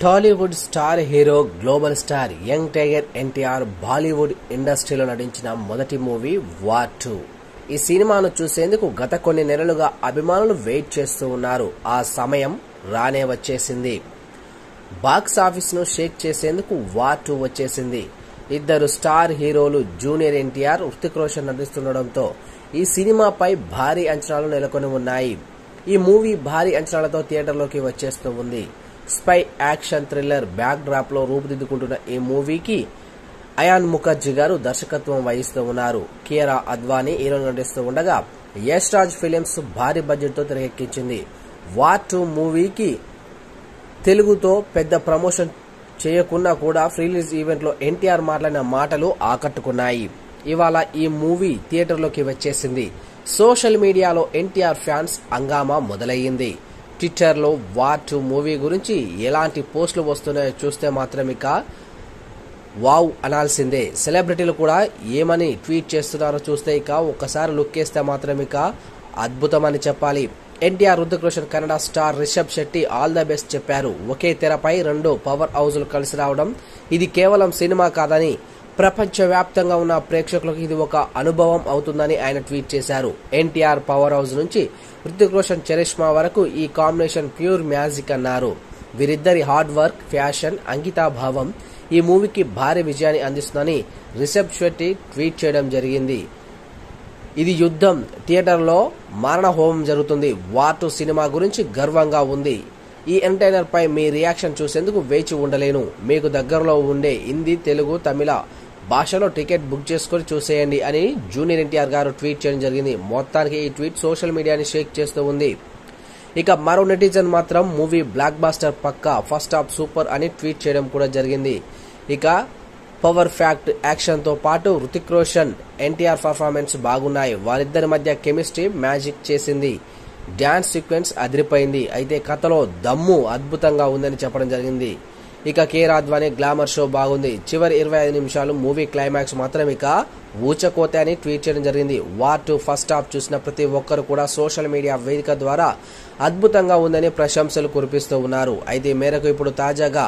Tollywood star hero global star young tiger NTR Bollywood ఇండస్ట్రీలో నటించిన మొదటి మూవీ వార్ 2. ఈ సినిమాను చూసేందుకు గత కొన్ని నెలలుగా అభిమానులు వెయిట్ చేస్తూ ఉన్నారు. ఆ సమయం రానే వచ్చేసింది. బాక్స్ ఆఫీస్ ను షేక్ చేసేందుకు వార్ 2 వచ్చేసింది. ఇద్దరు స్టార్ హీరోలు జూనియర్ ఎన్టీఆర్, హృతిక్ రోషన్ నటిస్తుండటంతో ఈ సినిమాపై భారీ అంచనాలు నెలకొని ఉన్నాయి. ఈ మూవీ భారీ అంచనాలతో థియేటర్లోకి వచ్చేస్తూ ఉంది. Spy action thriller back drop లో రూపుదిద్దుకుంటున్న ఈ మూవీకి అయాన్ ముఖర్జీ గారు దర్శకత్వం వహిస్తూ ఉన్నారు. కియారా అద్వానీ హీరోయిన్ నటిస్తూ ఉండగా యష్ రాజ్ ఫిలిమ్స్ భారీ బడ్జెట్ తో తెరకెక్కించింది. వార్ 2 మూవీకి తెలుగుతో పెద్ద ప్రమోషన్ చేయకున్నా కూడా రిలీజ్ ఈవెంట్ లో ఎన్టీఆర్ మాట్లాడిన మాటలు ఆకట్టుకున్నాయి. ఇవాళ ఈ మూవీ థియేటర్లోకి వచ్చేసింది. సోషల్ మీడియాలో ఎన్టీఆర్ ఫ్యాన్స్ హంగామా మొదలయ్యింది. ట్విట్టర్ లో వార్ 2 మూవీ గురించి ఎలాంటి పోస్టులు వస్తున్నాయో చూస్తే మాత్రం ఇక వావ్ అనాల్సిందే. సెలబ్రిటీలు కూడా ఏమని ట్వీట్ చేస్తున్నారో చూస్తే ఇక ఒక్కసారి లుక్ వేస్తే మాత్రం ఇక అద్భుతమని చెప్పాలి. NTR, Hrithik Roshan, Kannada star Rishab Shetty all the best చెప్పారు. ఒకే తెరపై రెండు పవర్ హౌస్లు కలిసి రావడం ఇది కేవలం సినిమా కాదని ప్రపంచవ్యాప్తంగా ఉన్న ప్రేక్షకులకు ఇది ఒక అనుభవం అవుతుందని ఆయన ట్వీట్ చేశారు. ఎన్టీఆర్ పవర్ హౌస్ నుంచి హృతిక్ రోషన్, చరిష్మా వరకు ఈ కాంబినేషన్ ప్యూర్ మ్యాజిక్ అన్నారు. వీరిద్దరి హార్డ్ వర్క్, ఫ్యాషన్, అంకితాభావం ఈ మూవీకి భారీ విజయాన్ని అందిస్తుందని రిషబ్ శెట్టి ట్వీట్ చేయడం జరిగింది. ఇది యుద్ధం, థియేటర్లో మారణ హోమం జరుగుతుంది. వార్ 2 సినిమా గురించి గర్వంగా ఉంది. ఈ ఎంటర్టైనర్ పై మీ రియాక్షన్ చూసేందుకు వేచి ఉండలేను. మీకు దగ్గరలో ఉండే హిందీ, తెలుగు, తమిళ భాషలో టికెట్ బుక్ చేసుకుని చూసేయండి అని జూనియర్ ఎన్టీఆర్ గారు ట్వీట్ చేయడం జరిగింది. మొత్తానికి ఈ ట్వీట్ సోషల్ మీడియాని షేక్ చేస్తూ ఉంది. ఇక మరో నెటిజన్ మాత్రం మూవీ బ్లాక్ బాస్టర్ పక్కా, ఫస్ట్ హాఫ్ సూపర్ అని ట్వీట్ చేయడం కూడా జరిగింది. ఇక పవర్ ఫ్యాక్ట్ యాక్షన్ తో పాటు హృతిక్ రోషన్, ఎన్టీఆర్ పర్ఫార్మెన్స్ బాగున్నాయి. వారిద్దరి మధ్య కెమిస్ట్రీ మ్యాజిక్ చేసింది. డాన్స్ సీక్వెన్స్ అదిరిపోయింది. అయితే కథలో దమ్ము అద్భుతంగా ఉందని చెప్పడం జరిగింది. ఇక కియారా అద్వానీ గ్లామర్ షో బాగుంది. చివరి 25 నిమిషాలు మూవీ క్లైమాక్స్ మాత్రం ఇక ఊచకోతే అని ట్వీట్ చేయడం జరిగింది. వార్ 2 ఫస్ట్ హాఫ్ చూసిన ప్రతి ఒక్కరు కూడా సోషల్ మీడియా వేదిక ద్వారా అద్భుతంగా ఉందని ప్రశంసలు కురిపిస్తూ ఉన్నారు. అయితే ఈ మేరకు ఇప్పుడు తాజాగా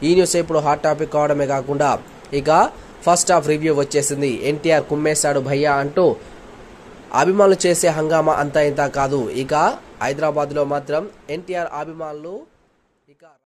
ఈ న్యూస్ ఇప్పుడు హాట్ టాపిక్ కావడమే కాకుండా ఇక ఫస్ట్ హాఫ్ రివ్యూ వచ్చేసింది. ఎన్టీఆర్ కుమ్మేశాడు భయ్యా అంటూ అభిమానులు చేసే హంగామా అంతా ఇంత కాదు. ఇక హైదరాబాద్ లో మాత్రం ఎన్టీఆర్ అభిమానులు